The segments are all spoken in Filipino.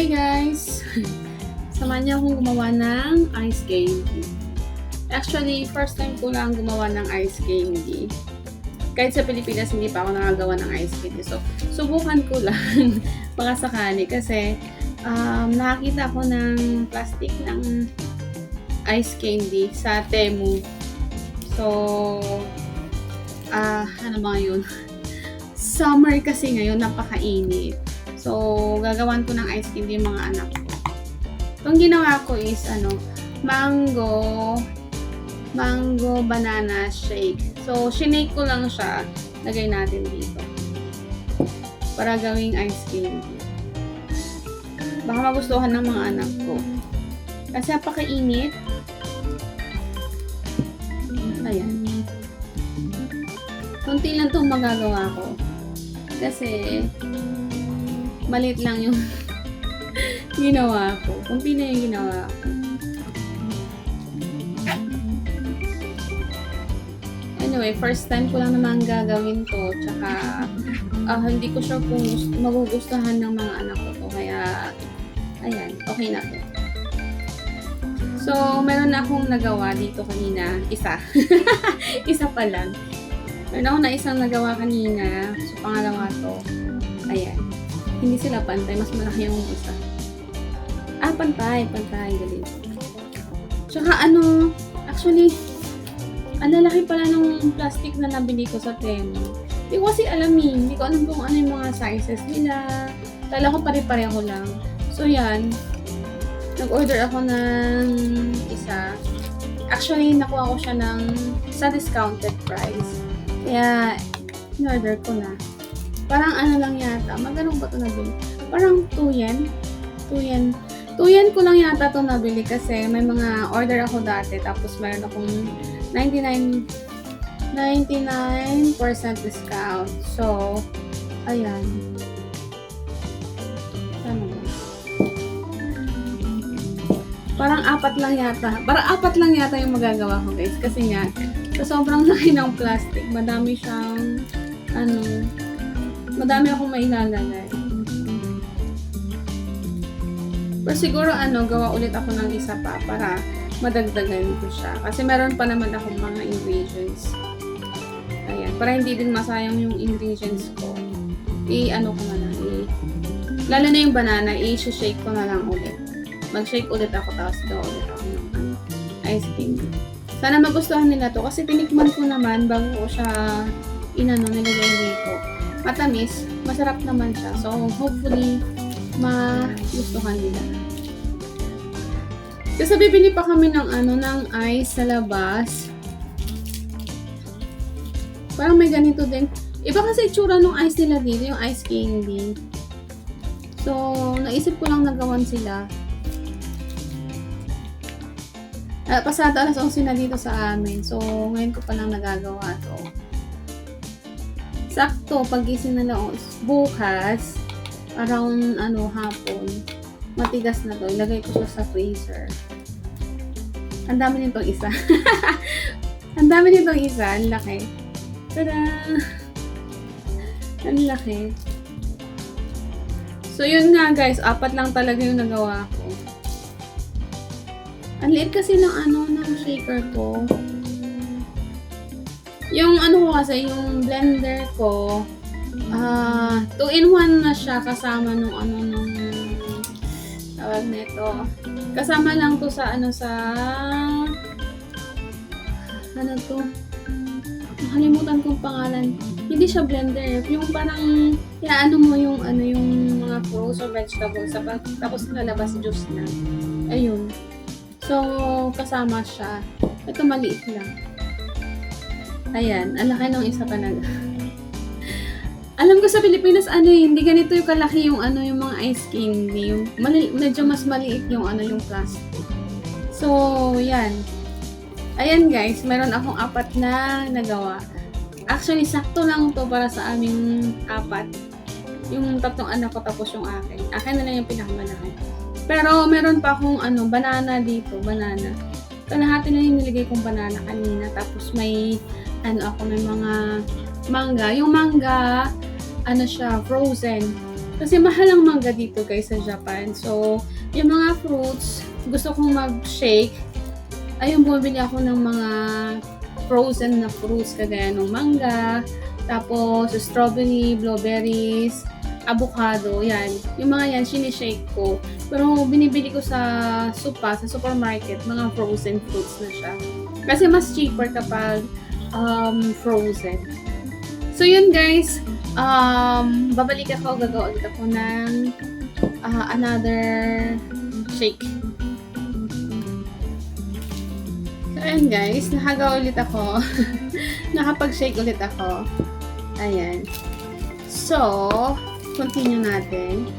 Hi guys! Samahan niyo akong gumawa ng ice candy. Actually, first time ko lang gumawa ng ice candy. Kahit sa Pilipinas, hindi pa ako nakagawa ng ice candy. So, subukan ko lang baka sakali kasi nakakita ko ng plastic ng ice candy sa Temu. So, ano ba yun? Summer kasi ngayon, napakainit. So, gagawan ko ng ice candy yung mga anak ko. Itong ginawa ko is, mango banana shake. So, shinake ko lang siya. Lagay natin dito. Para gawing ice candy. Baka magustuhan ng mga anak ko. Kasi napakainit. Ayan. Kunti lang itong magagawa ko. Kasi, maliit lang yung ginawa ko. Kunti na yung ginawa ko. Anyway, first time ko lang naman gagawin to. Tsaka, hindi ko sure kung magugustuhan ng mga anak ko to. Kaya, ayan, okay na to. So, meron na akong nagawa dito kanina. Isa. Isa pa lang. Meron ako na isang nagawa kanina. So, pangalawa to. Ayan. Hindi sila pantay. Mas malaki yung isa. Pantay. Galing. Tsaka actually, ang lalaki pala ng plastic na nabili ko sa Temu. Hindi ko kasi alam hindi ko alam kung ano yung mga sizes nila. Kala ko pare-pareho lang. So, yan. Nag-order ako ng isa. Actually, nakuha ko siya sa discounted price. Kaya, in-order ko na. Parang lang yata. Magkano ba ito nabili? Parang 2 yen. 2 yen ko lang yata ito nabili kasi may mga order ako dati. Tapos mayroon akong 99% discount. So, ayan. Ano ba? Parang 4 lang yata yung magagawa ko, guys. Kasi nga, sa sobrang laki ng plastic, madami siyang, madami akong mailalagay. Pero siguro, gawa ulit ako ng isa pa para madagdagan ko siya. Kasi meron pa naman akong mga ingredients. Ayan. Para hindi din masayang yung ingredients ko. Ko na lang. Lalo na yung banana, i-shake ko na lang ulit. Mag-shake ulit ako, tapos gawa ulit ako ng ice cream. Sana magustuhan nila to. Kasi tinikman ko naman bago ko siya nilagay dito. Matamis. Masarap naman siya. So, hopefully, magustuhan nila. Kasi bibili pa kami ng ice sa labas. Parang may ganito din. Iba kasi itsura ng ice nila dito, yung ice candy. So, naisip ko lang nagawan sila. Pasado alas 11 na dito sa amin. So, ngayon ko pa lang nagagawa to. Sakto, pag-gising na lang bukas, around hapon, matigas na to. Ilagay ko siya sa freezer. Ang dami nitong isa. Ang laki. Tada! Ang laki. So, yun nga guys. 4 lang talaga yung nagawa ko. Ang liit kasi ng shaker ko. Yung ko kasi, yung blender ko, 2-in-1 na siya kasama nung tawag nito. Kasama lang to sa nakalimutan kong pangalan. Hindi siya blender. Yung parang mo yung mga fruits or vegetables tapos lalabas juice na. Ayun. So, kasama siya. Ito maliit lang. Ayan, ang laki ng isa talaga. Alam ko sa Pilipinas, hindi ganito yung kalaki yung mga ice candy. Yung medyo mas maliit yung yung plastic. So, yan. Ayan guys, meron akong 4 na nagawa. Actually, sakto lang to para sa aming 4. Yung 3 anak ko tapos yung akin. Akin na lang yung pinakamalaki. Pero meron pa akong banana dito, banana. Kalahati na yung nilagay kong banana kanina. Tapos may may mga mangga. Yung mangga, siya, frozen. Kasi mahal ang mangga dito guys sa Japan. So, yung mga fruits, gusto kong mag-shake. Ayun, bumibili ako ng mga frozen na fruits kagaya ng mangga, tapos strawberry, blueberries, avocado, yan. Yung mga yan, sinishake ko. Pero binibili ko sa sa supermarket, mga frozen fruits na siya. Kasi mas cheaper kapag frozen. So yun guys, babalik ako, gagawa ulit ako ng another shake. So ayan guys, nakagawa ulit ako. Nakapag-shake ulit ako. Ayan. So, continue natin.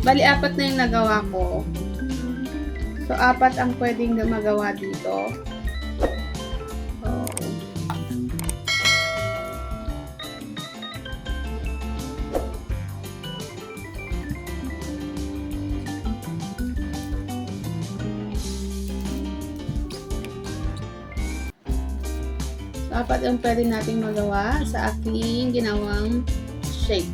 Bali, 4 na yung nagawa ko. So, 4 ang pwedeng magawa dito. So, 4 ang pwede nating magawa sa aking ginawang shake.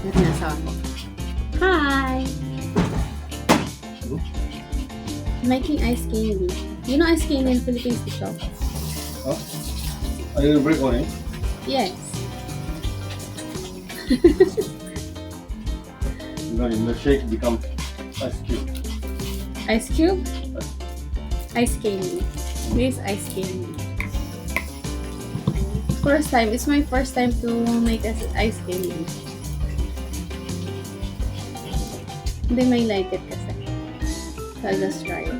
Nasa ako. Hi! Making ice candy. You know ice candy in Philippines to shop? Huh? Are you break on it? Yes. No, in the shake become ice cube. Ice cube? Ice candy. This is ice candy. First time. It's my first time to make ice candy. They may like it kasi. So I'll just try it.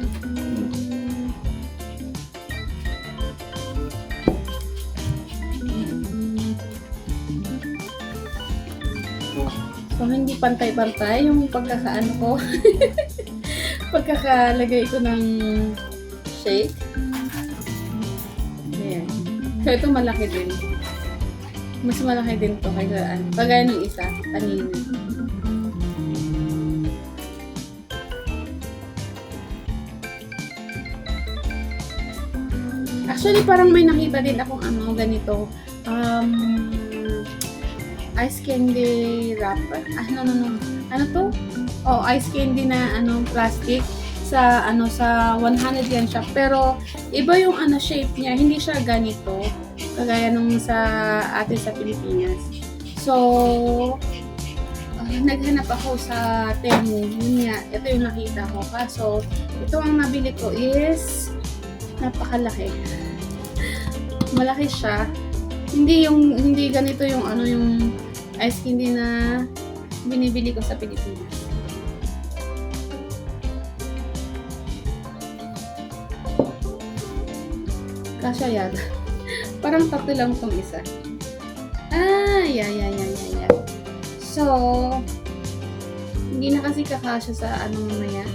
So hindi pantay-pantay yung pagkakaano ko. Pagkakalagay ko ng shake. Ayan. So ito malaki din. Mas malaki din to kaysa kagaya ng isa kanina. Actually, parang may nakita din akong ganito. Ice candy wrapper. No. Ano to? Oh, ice candy na plastic sa sa 100 yen siya. Pero iba yung shape niya, hindi siya ganito kagaya nung sa atin sa Pilipinas. So naghanap ako sa Temu. Yun nga, ito yung nakita ko. Kaso ito ang nabili ko is napakalaki. Malaki siya. Hindi ganito yung yung ice candy na binibili ko sa Pilipinas. Kasya yata. Parang 3 lang tong isa. Yeah. So, hindi na kasi kakasya sa mamaya.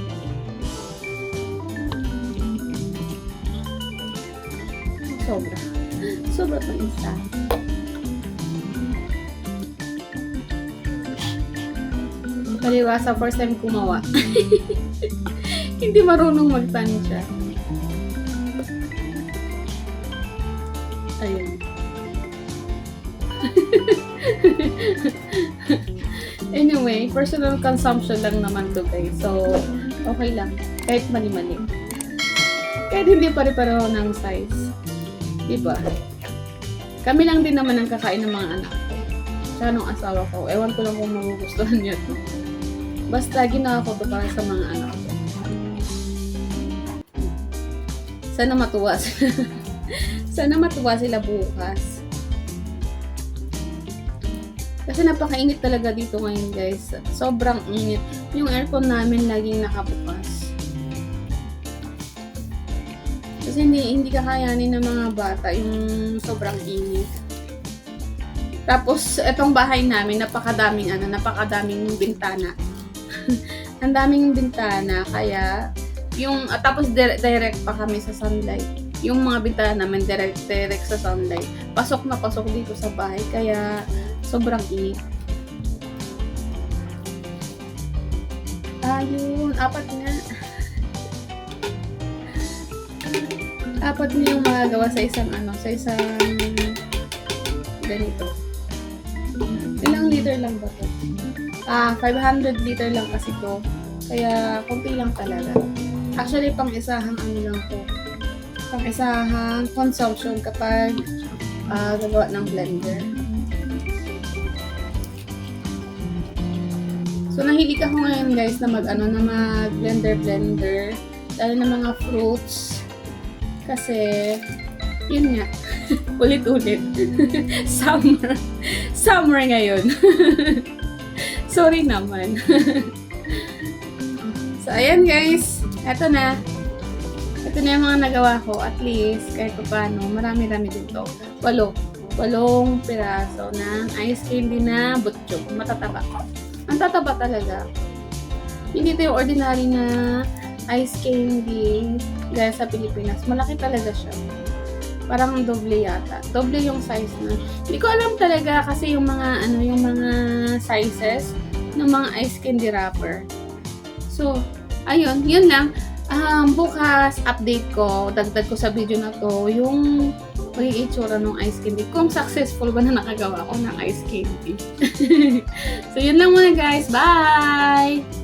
Sobra pang isa. Paliwasa, first time kumawa. Hindi marunong magtansya. Ayun. Anyway, personal consumption lang naman to guys. So, okay lang. Kahit mali-mali. Kahit hindi pare-pareho ng size. Diba? Kami lang din naman ang kakain ng mga anak ko. Tsaka nung asawa ko. Ewan ko lang kung magugustuhan niya to. Basta ginawa ko to para sa mga anak ko. Sana matuwa sila. Sana matuwa sila bukas. Kasi napakainit talaga dito ngayon guys. Sobrang init. Yung aircon namin laging nakabukas. Kasi hindi kakayanin ng mga bata yung sobrang init. Tapos etong bahay namin napakadaming bintana. Ang daming bintana kaya yung tapos direct pa kami sa sunlight. Yung mga bintana namin direct sa sunlight. Pasok na pasok dito sa bahay kaya sobrang init. Ayun, 4 nga. Apat mo yung magagawa sa isang sa isang ganito. Ilang liter lang ba to? 500 liter lang kasi to. Kaya, konti lang talaga. Actually, pang-isahang lang to. Pang-isahang consumption kapag gagawa ng blender. So, nahilig ako ngayon guys na mag-blender. Lalo ng mga fruits. Kasi, yun nga. Ulit-ulit. Summer ngayon. Sorry naman. So, ayan guys. Ito na yung mga nagawa ko. At least, kahit pa paano, marami-rami dito. 8 piraso ng ice candy na butchog. Matataba. Ang tataba talaga. Hindi ito yung ordinary na ice candy gaya sa Pilipinas. Malaki talaga siya. Parang doble yata. Doble yung size na. Hindi ko alam talaga kasi yung mga sizes ng mga ice candy wrapper. So, ayun, yun lang. Bukas, update ko, dagdag ko sa video na to, yung magiging itsura ng ice candy. Kung successful ba na nakagawa ko ng ice candy. So, yun lang muna guys. Bye!